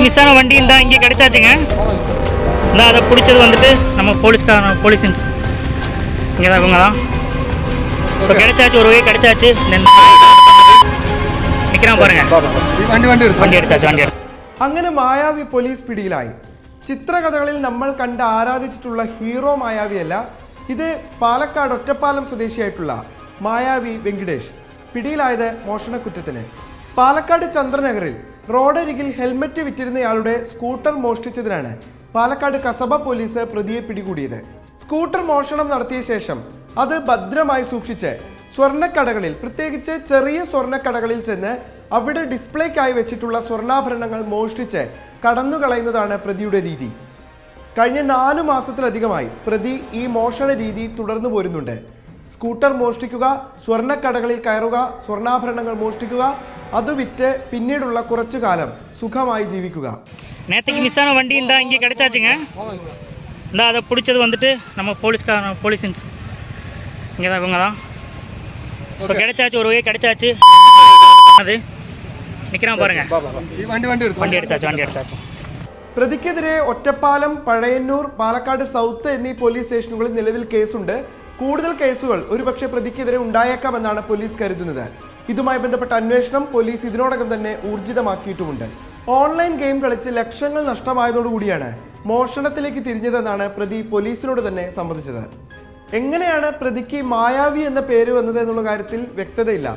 Miss ஆன வண்டி இந்த இங்கே கிடைச்சாச்சுங்க. இந்த அதை பிடிச்சது வந்துட்டு நம்ம போலீஸ் இங்கே தான் இவங்க தான். ஸோ கிடைச்சாச்சு, ஒரு வகை கிடைச்சாச்சு. നിൽക്കാൻ പാരുங்க വണ്ടി എടുത്താച്ചു. അങ്ങനെ മായാവി പോലീസ് പിടിയിലായി. ചിത്രകഥകളിൽ നമ്മൾ കണ്ട് ആരാധിച്ചിട്ടുള്ള ഹീറോ മായാവിയല്ല, ഇത് പാലക്കാട് ഒറ്റപ്പാലം സ്വദേശിയായിട്ടുള്ള മായാവി വെങ്കിടേഷ്. പിടിയിലായത് മോഷണക്കുറ്റത്തിന്. പാലക്കാട് ചന്ദ്രനഗറിൽ റോഡരികിൽ ഹെൽമറ്റ് വിറ്റിരുന്നയാളുടെ സ്കൂട്ടർ മോഷ്ടിച്ചതിനാണ് പാലക്കാട് കസബ പോലീസ് പ്രതിയെ പിടികൂടിയത്. സ്കൂട്ടർ മോഷണം നടത്തിയ ശേഷം അത് ഭദ്രമായി സൂക്ഷിച്ച് സ്വർണ്ണക്കടകളിൽ, പ്രത്യേകിച്ച് ചെറിയ സ്വർണ്ണക്കടകളിൽ ചെന്ന് അവിടെ ഡിസ്പ്ലേക്കായി വെച്ചിട്ടുള്ള സ്വർണ്ണാഭരണങ്ങൾ മോഷ്ടിച്ച് കടന്നുകളയുന്നതാണ് പ്രതിയുടെ രീതി. കഴിഞ്ഞ 4 മാസത്തിലധികമായി പ്രതി ഈ മോഷണ രീതി തുടർന്നു പോരുന്നുണ്ട്. സ്കൂട്ടർ മോഷ്ടിക്കുക, സ്വർണ്ണക്കടകളിൽ കയറുക, സ്വർണ്ണാഭരണങ്ങൾ മോഷ്ടിക്കുക, അത് വിറ്റ് പിന്നീടുള്ള കുറച്ചു കാലം സുഖമായി ജീവിക്കുക. நேற்றுக்கு மிஸ் ஆன வண்டி இந்த இங்கே கிடைச்சாச்சுங்க. இந்த அதை பிடிச்சது வந்துட்டு நம்ம போலீஸ் இங்கே தான் இவங்க தான். ஸோ கிடைச்சாச்சு, ஒரு வகை கிடைச்சாச்சு. അത് നിൽക്കാൻ പാരുங்க വണ്ടി എടുത്താച്ചു. പ്രതിക്കെതിരെ ഒറ്റപ്പാലം, പഴയന്നൂർ, പാലക്കാട് സൗത്ത് എന്നീ പോലീസ് സ്റ്റേഷനുകളിൽ നിലവിൽ കേസുണ്ട്. കൂടുതൽ കേസുകൾ ഒരുപക്ഷെ പ്രതിക്കെതിരെ ഉണ്ടായേക്കാമെന്നാണ് പോലീസ് കരുതുന്നത്. ഇതുമായി ബന്ധപ്പെട്ട അന്വേഷണം പോലീസ് ഇതിനോടകം തന്നെ ഊർജിതമാക്കിയിട്ടുമുണ്ട്. ഓൺലൈൻ ഗെയിം കളിച്ച് ലക്ഷങ്ങൾ നഷ്ടമായതോടുകൂടിയാണ് മോഷണത്തിലേക്ക് തിരിഞ്ഞതെന്നാണ് പ്രതി പോലീസിനോട് തന്നെ സമ്മതിച്ചത്. എങ്ങനെയാണ് പ്രതിക്ക് മായാവി എന്ന പേര് വന്നത് എന്നുള്ള കാര്യത്തിൽ വ്യക്തതയില്ല.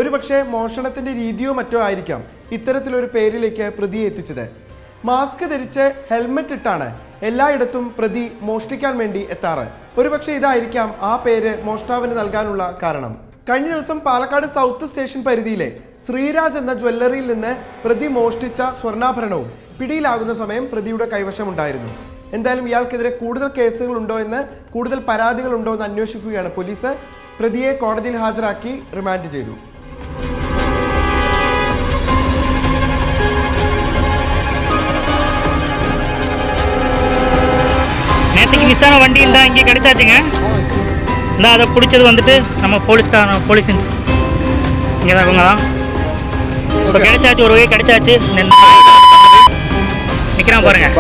ഒരുപക്ഷെ മോഷണത്തിന്റെ രീതിയോ മറ്റോ ആയിരിക്കാം ഇത്തരത്തിലൊരു പേരിലേക്ക് പ്രതിയെ എത്തിച്ചത്. മാസ്ക് ധരിച്ച് ഹെൽമറ്റ് ഇട്ടാണ് എല്ലായിടത്തും പ്രതി മോഷ്ടിക്കാൻ വേണ്ടി എത്താറ്. ഒരുപക്ഷെ ഇതായിരിക്കാം ആ പേര് മോഷ്ടാവിന് നൽകാനുള്ള കാരണം. കഴിഞ്ഞ ദിവസം പാലക്കാട് സൗത്ത് സ്റ്റേഷൻ പരിധിയിലെ ശ്രീരാജ് എന്ന ജ്വല്ലറിയിൽ നിന്ന് പ്രതി മോഷ്ടിച്ച സ്വർണ്ണാഭരണവും പിടിയിലാകുന്ന സമയം പ്രതിയുടെ കൈവശമുണ്ടായിരുന്നു. എന്തായാലും ഇയാൾക്കെതിരെ കൂടുതൽ കേസുകളുണ്ടോ എന്ന്, കൂടുതൽ പരാതികളുണ്ടോ എന്ന് അന്വേഷിക്കുകയാണ് പോലീസ്. പ്രതിയെ കോടതിയിൽ ഹാജരാക്കി റിമാൻഡ് ചെയ്തു. நேற்றுக்கு மிஸ் ஆன வண்டி இந்த இங்கே கிடைச்சாச்சுங்க. இந்த அதை பிடிச்சது வந்துட்டு நம்ம போலீஸ் இங்கே தான் இவங்க தான். ஸோ கிடைச்சாச்சு, ஒரு வகை கிடைச்சாச்சு. நிற்கிறான் பாருங்க.